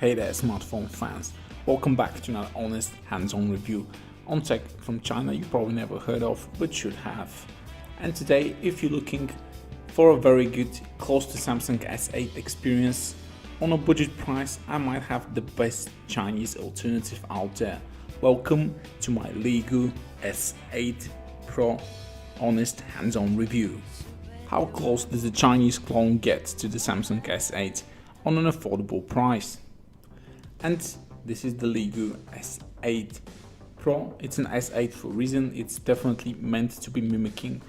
Hey there smartphone fans, welcome back to another honest hands-on review on tech from China you probably never heard of but should have. And today, if you're looking for a very good close to Samsung S8 experience on a budget price, I might have the best Chinese alternative out there. Welcome to my Leagoo S8 Pro honest hands-on review. How close does the Chinese clone get to the Samsung S8 on an affordable price? And this is the Leagoo S8 Pro. It's an S8 for a reason. It's definitely meant to be mimicking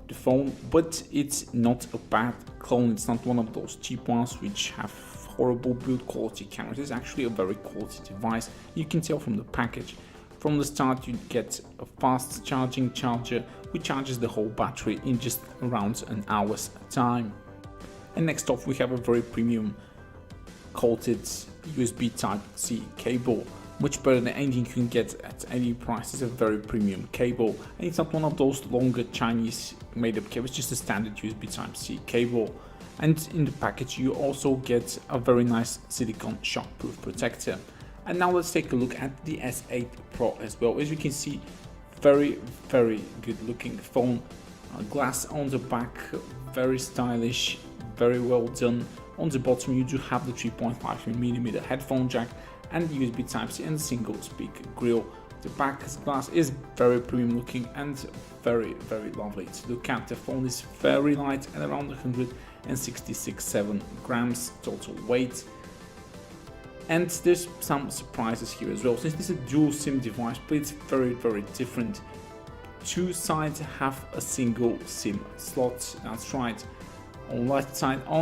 the phone, but it's not a bad clone. It's not one of those cheap ones which have horrible build quality cameras. It's actually a very quality device. You can tell from the package. From the start, you get a fast charging charger which charges the whole battery in just around an hour's time. And next off, we have a very premium coated USB Type-C cable, much better than anything you can get at any price. It's a very premium cable, and it's not one of those longer Chinese made-up cables, just a standard USB Type-C cable. And in the package, you also get a very nice silicone shockproof protector. And now let's take a look at the S8 Pro as well. As you can see, very good looking phone. Glass on the back, very stylish, very well done. On the bottom you do have the 3.5mm headphone jack and the USB Type-C and single speaker grille. The back glass is very premium looking and very lovely to look at. The phone is very light at around 166.7 grams total weight. And there's some surprises here as well, since this is a dual SIM device, but it's very different. Two sides have a single SIM slot, that's right. On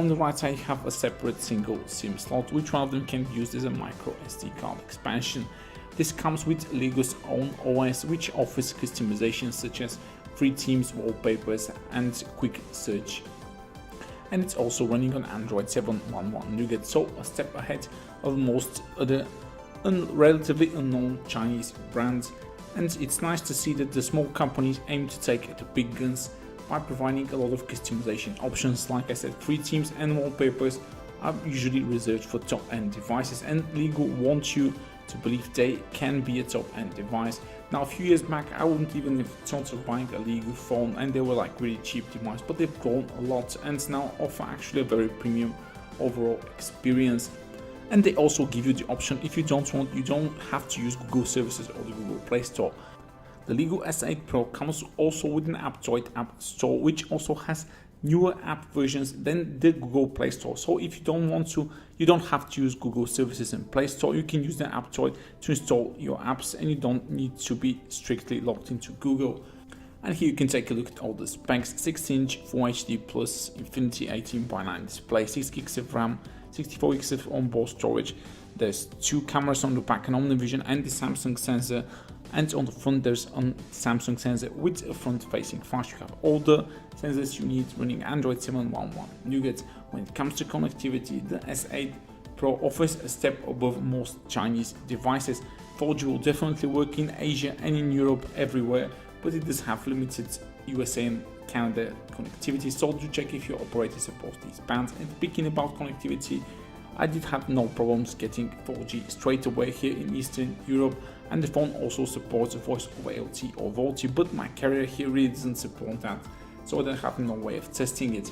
the right side you have a separate single SIM slot, which one of them can be used as a micro SD card expansion. This comes with Leagoo's own OS, which offers customizations such as free themes, wallpapers and quick search. And it's also running on Android 7.11 Nougat, so a step ahead of most other relatively unknown Chinese brands. And it's nice to see that the small companies aim to take the big guns by providing a lot of customization options. Like I said, free themes and wallpapers are usually reserved for top-end devices, and Leagoo wants you to believe they can be a top-end device. Now, a few years back, I wouldn't even have thought of buying a Leagoo phone, and they were like really cheap device, but they've grown a lot and now offer actually a very premium overall experience. And they also give you the option, if you don't have to use Google services or the Google Play Store. The Leagoo S8 Pro comes also with an Aptoide app store, which also has newer app versions than the Google Play Store. So if you don't have to use Google services and Play Store, you can use the Aptoide to install your apps, and you don't need to be strictly logged into Google. And here you can take a look at all the specs: 16-inch Full HD Plus Infinity 18:9 display, 6 gigs of RAM, 64 gigs of onboard storage. There's two cameras on the back, an OmniVision and the Samsung sensor. And on the front there's a Samsung sensor with a front-facing flash. You have all the sensors you need running Android 7.11 Nougat. When it comes to connectivity, the S8 Pro offers a step above most Chinese devices. 4G will definitely work in Asia and in Europe everywhere, but it does have limited USA and Canada connectivity, so do check if your operator supports these bands. And speaking about connectivity, I did have no problems getting 4G straight away here in Eastern Europe, and the phone also supports voice over LTE or VoLTE, but my carrier here really doesn't support that, so I have no way of testing it.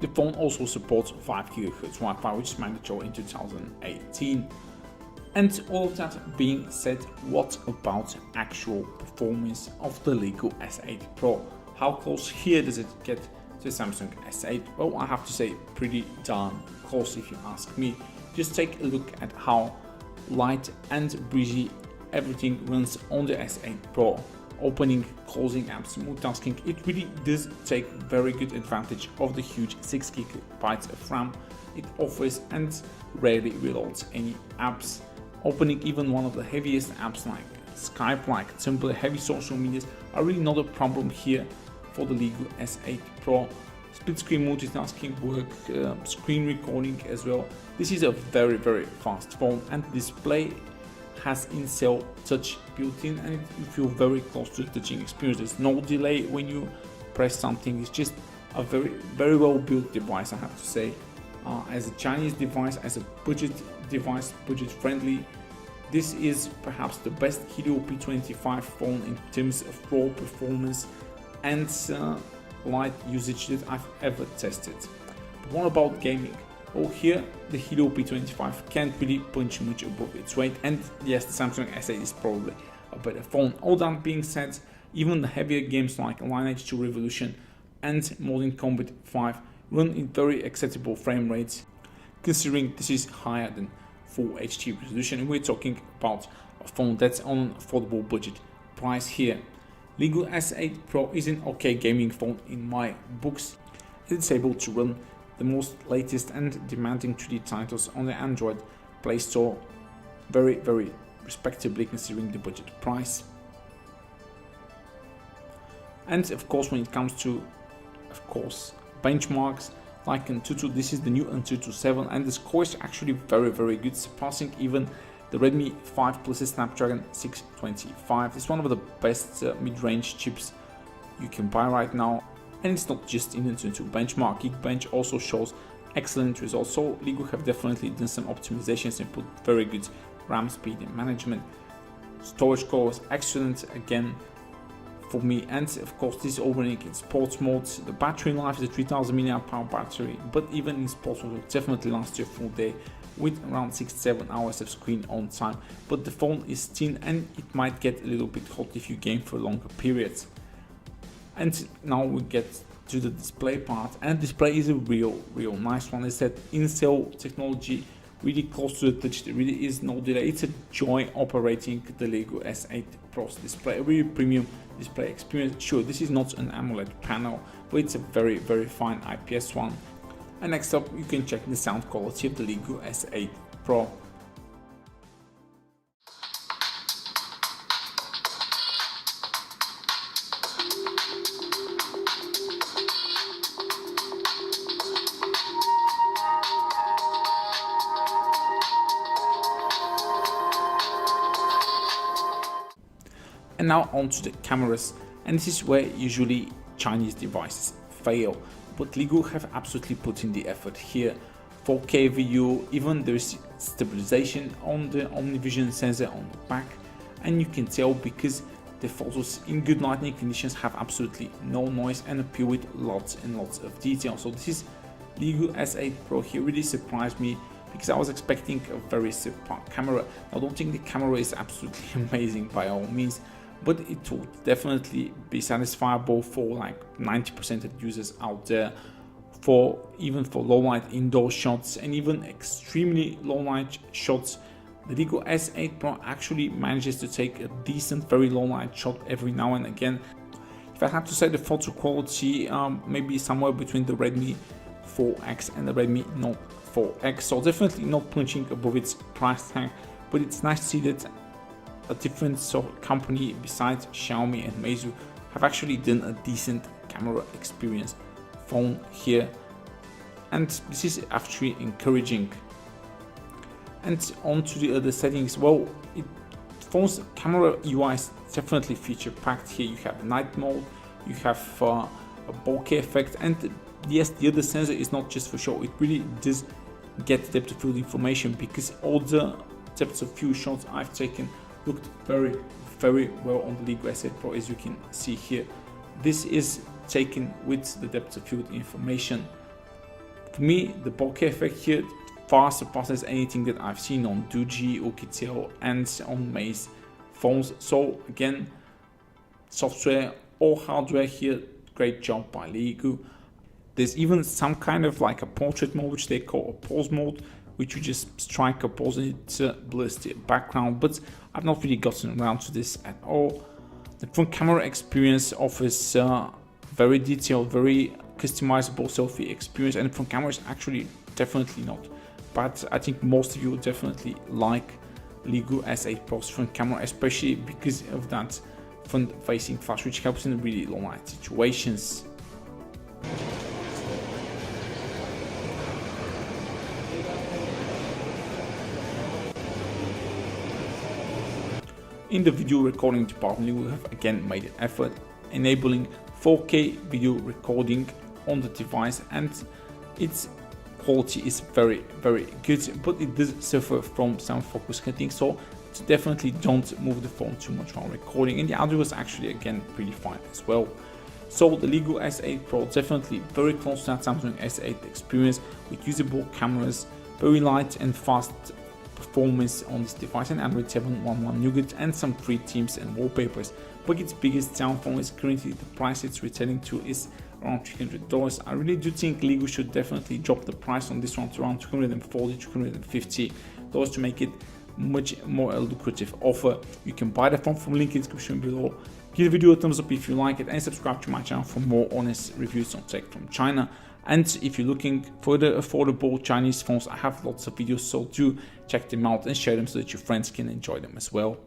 The phone also supports 5 GHz Wi-Fi, which is mandatory in 2018. And all of that being said, what about actual performance of the Leagoo S8 Pro? How close here does it get to Samsung S8? Well, I have to say pretty darn close if you ask me. Just take a look at how light and breezy everything runs on the S8 Pro. Opening, closing apps, multitasking, it really does take very good advantage of the huge 6 GB of RAM it offers and rarely reloads any apps. Opening even one of the heaviest apps like Skype, like Tumblr, heavy social medias are really not a problem here for the Leagoo S8 Pro. Split screen multitasking work, screen recording as well. This is a very fast phone, and the display has in-cell touch built in, and you feel very close to the touching experience. There's no delay when you press something. It's just a very well built device, I have to say. As a Chinese device, as a budget device, budget friendly. This is perhaps the best Helio P25 phone in terms of raw performance and light usage that I've ever tested. But what about gaming? Well, here the Helio P25 can't really punch much above its weight, and yes, the Samsung S8 is probably a better phone. All that being said, even the heavier games like Lineage 2 Revolution and Modern Combat 5 run in very acceptable frame rates, considering this is higher than Full HD resolution, and we're talking about a phone that's on an affordable budget price here. Leagoo S8 Pro is an okay gaming phone in my books. It's able to run the most latest and demanding 3D titles on the Android Play Store very respectably considering the budget price. And of course, when it comes to benchmarks like Antutu, this is the new Antutu 7 and the score is actually very good, surpassing even the Redmi 5 Plus Snapdragon 625. It's one of the best mid-range chips you can buy right now, and it's not just in Antutu benchmark. Geekbench also shows excellent results, so Leagoo have definitely done some optimizations and put very good RAM speed and management. Storage core was excellent again for me, and of course this is all running in sports mode. The battery life is a 3000 mAh battery, but even in sports mode it definitely lasts you a full day with around 6-7 hours of screen on time. But the phone is thin and it might get a little bit hot if you game for longer periods. And now we get to the display part, and display is a real nice one. It's that in-cell technology, really close to the touch. There really is no delay. It's a joy operating the Leagoo S8 Pro's display, a really premium display experience. Sure, this is not an AMOLED panel, but it's a very fine IPS one. And next up, you can check the sound quality of the Leagoo S8 Pro. And now onto the cameras, and this is where usually Chinese devices fail, but Leagoo have absolutely put in the effort here. 4K video, even there's stabilization on the OmniVision sensor on the back, and you can tell because the photos in good lighting conditions have absolutely no noise and appear with lots and lots of detail. So this is Leagoo S8 Pro here, really surprised me because I was expecting a very subpar camera. I don't think the camera is absolutely amazing by all means, but it will definitely be satisfiable for like 90% of users out there, even for low light indoor shots and even extremely low light shots. The Leagoo S8 Pro actually manages to take a decent, very low light shot every now and again. If I had to say the photo quality, maybe somewhere between the Redmi 4X and the Redmi Note 4X, so definitely not punching above its price tag, but it's nice to see that a different sort of company besides Xiaomi and Meizu have actually done a decent camera experience phone here, and this is actually encouraging. And on to the other settings, well, phone's camera UI is definitely feature packed here. You have night mode, you have a bokeh effect, and yes, the other sensor is not just for show, it really does get depth of field information, because all the depth of field shots I've taken looked very well on the Leagoo S8 Pro, as you can see here. This is taken with the depth of field information. For me, the bokeh effect here far surpasses anything that I've seen on Doogee, Oukitel and on Mei's phones. So again, software or hardware here, great job by Leagoo. There's even some kind of like a portrait mode, which they call a pose mode, which you just strike a pose and it blurs the background, but I've not really gotten around to this at all. The front camera experience offers very detailed, very customizable selfie experience, and the front camera is actually definitely not bad. I think most of you will definitely like Leagoo S8 Pro's front camera, especially because of that front-facing flash, which helps in really low light situations. In the video recording department, we have again made an effort enabling 4K video recording on the device, and its quality is very good, but it does suffer from some focus cutting, so definitely don't move the phone too much while recording. And the audio was actually again pretty fine as well. So the Leagoo S8 Pro definitely very close to that Samsung S8 experience, with usable cameras, very light and fast performance on this device, and Android 7.11 Nougat, and some free themes and wallpapers. But its biggest downfall is currently the price it's retailing to is around $300. I really do think Leagoo should definitely drop the price on this one to around $240, $250 to make it much more a lucrative offer. You can buy the phone from link in the description below. Give the video a thumbs up if you like it, and subscribe to my channel for more honest reviews on tech from China. And if you're looking for the affordable Chinese phones, I have lots of videos, so do check them out and share them so that your friends can enjoy them as well.